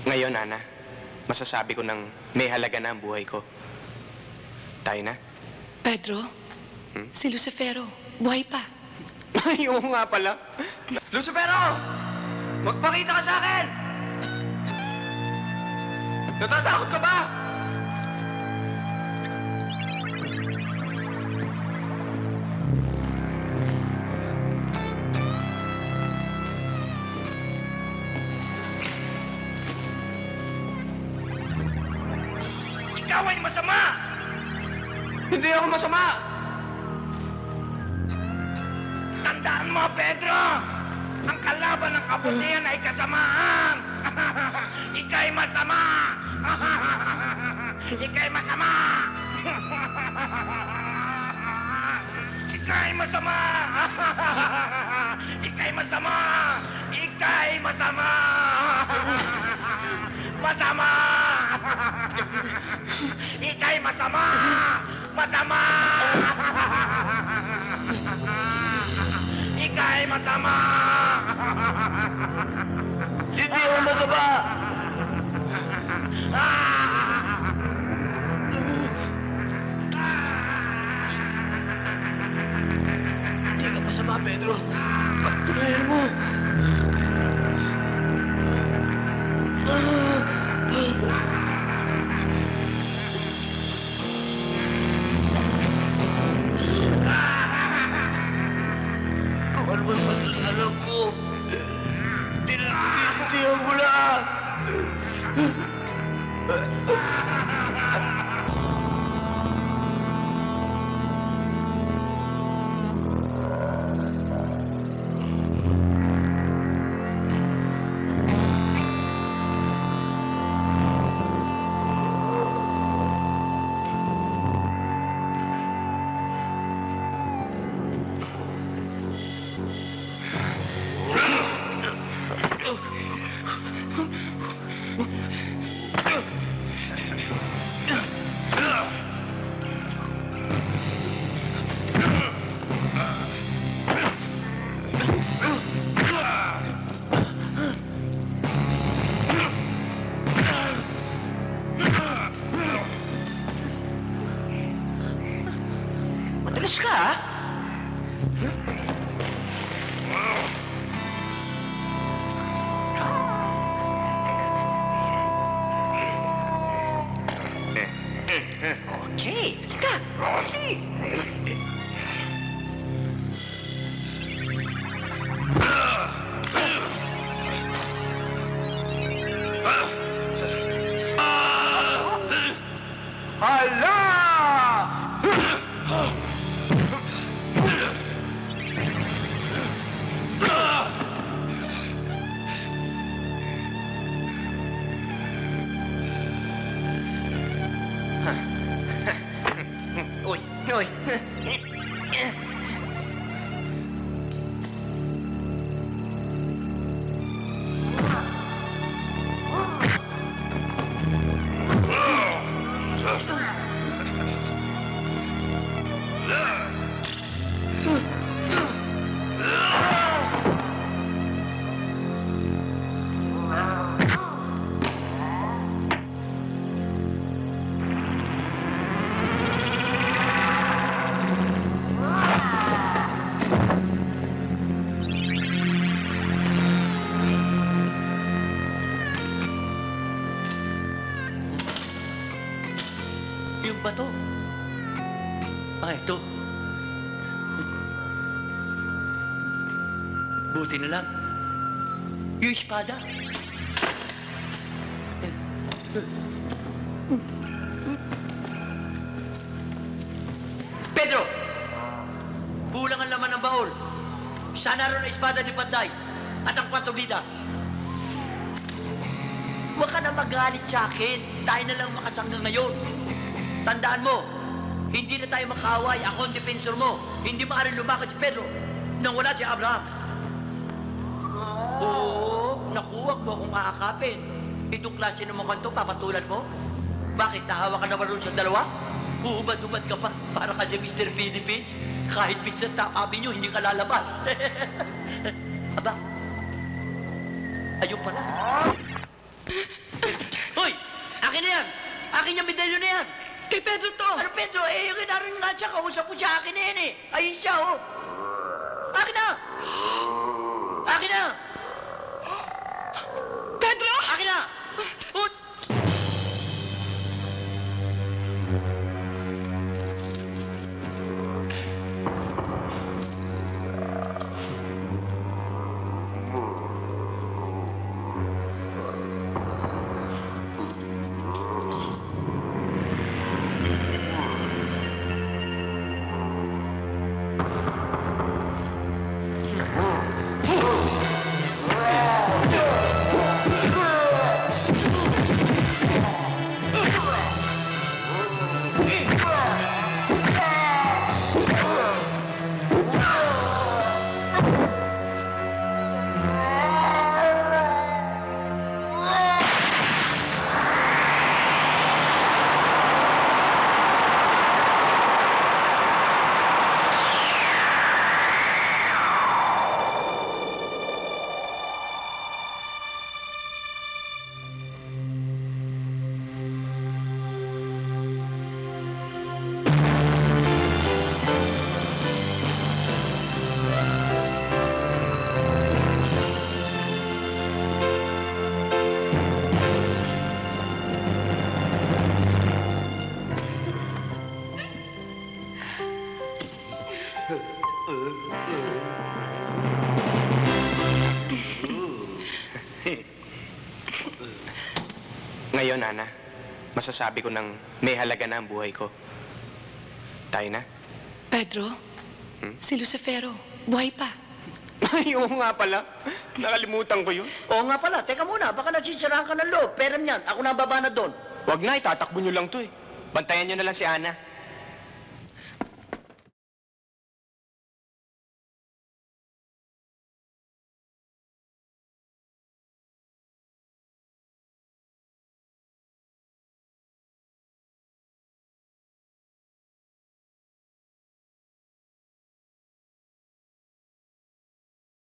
Ngayon, Ana, masasabi ko ng may halaga na ang buhay ko. Tayo na? Pedro, si Lucifero, buhay pa. Ay, oo nga pala. Lucifero! Magpakita ka sa akin! Natatakot ka ba? Ikaw ay masama! Hindi ako masama! Tandaan mo, Pedro! Ang kalaban ng kabutihan ay kasamaan! Ika'y masama! Ika'y masama! Ika'y masama! Ika'y masama! Ika'y masama! Masama! Ika'y masama! Masama! Ika'y masama! Hindi ako masama! Hindi ka masama, Pedro. Pagtunayan mo. Kung ano ba naman alam ko, tinitiyan mo lang! Madalas ka, ha? Okay, halika. Okay. Uy! Uy! Yung bato. Ito. Buti na lang. Yung espada. Pedro! Kulang ang laman ng baul. Sana ron ang espada ni Panday at ang kwatobida. Huwag ka na magalit sa akin. Tayo na lang makasangga ngayon. Tandaan mo, hindi na tayo makaway. Ako ang defensor mo. Hindi maaaring lumakad si Pedro nang wala si Abraham. Oo, nakuha mo akong aakapin. Itong klase ng mga kanto, papatulan mo? Bakit nahawa ka naman ron sa dalawa? Huubad-ubad ka pa para ka si Mr. Philippines. Kahit minsan takabi nyo, hindi ka lalabas. Aba, ayun pala. Akin yung medalyon na yan. Kay Pedro to. Ano, Pedro? Eh, yung naroon nga siya. Kausap ko siya. Akin na yan eh. Ayun siya, oh. Akin na! Akin na! Pedro! Akin na! Put! Ngayon, Ana, masasabi ko ng may halaga na ang buhay ko. Tayo na? Pedro, si Lucifero, buhay pa. Ay, oo nga pala. Nakalimutan ko yun. Oo nga pala. Teka muna. Baka nasisiraan ka ng loob. Pero yan. Ako na baba na doon. Wag na, itatakbo nyo lang to eh. Bantayan nyo na lang si Ana.